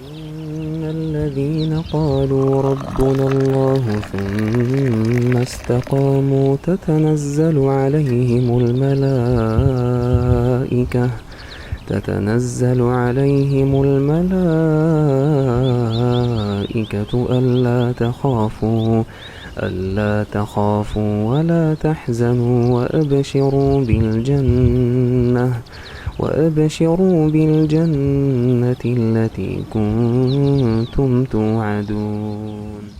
إن الذين قالوا ربنا الله ثم استقاموا تتنزل عليهم الملائكة ألا تخافوا ولا تحزنوا وأبشروا بالجنة التي كنتم توعدون.